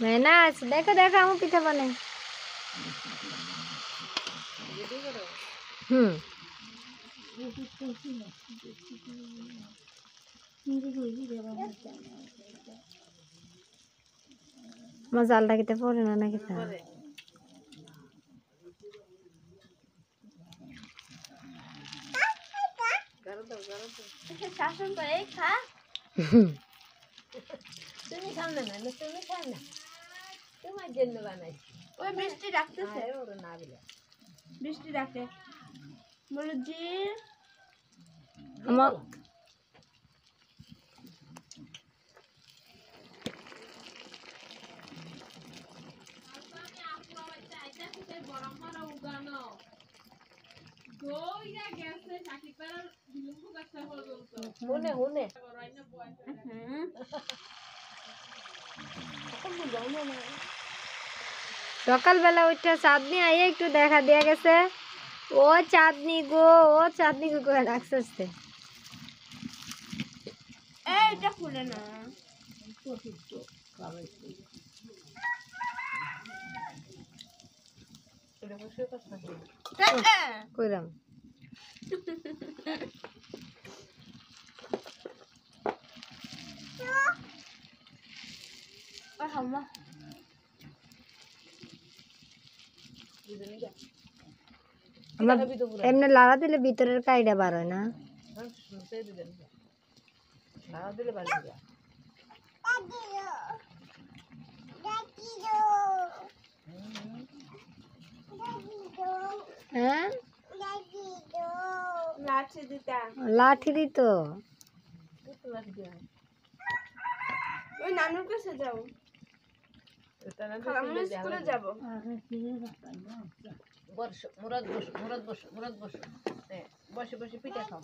মেহনাজ দেখো দেখো আমি পিঠা বানাই। আমার জালটা খেতে পড়ে না নাকি তা শাসন করে খা তুমি সামনে না তুমি খাও না তোমার জন্য বানাইছি ওই বৃষ্টি রাখতেছে ওর না বলে বৃষ্টি রাখে বলে জি আমার সকালবেলা ওইটা চাঁদনি আইয়ে একটু দেখা দিয়ে গেছে ও চাঁদনি গো করে ডাকছে আসতে এইটা খুলে না কইরাম এমনি লাড়া দিলে ভিতরের কাইটা বার হয় না হ্যাঁ লাঠি দিত ওই নানুর কাছে যাও স্কুলে যাবো মুরাদ বসো বসে বসে পিঠা খাও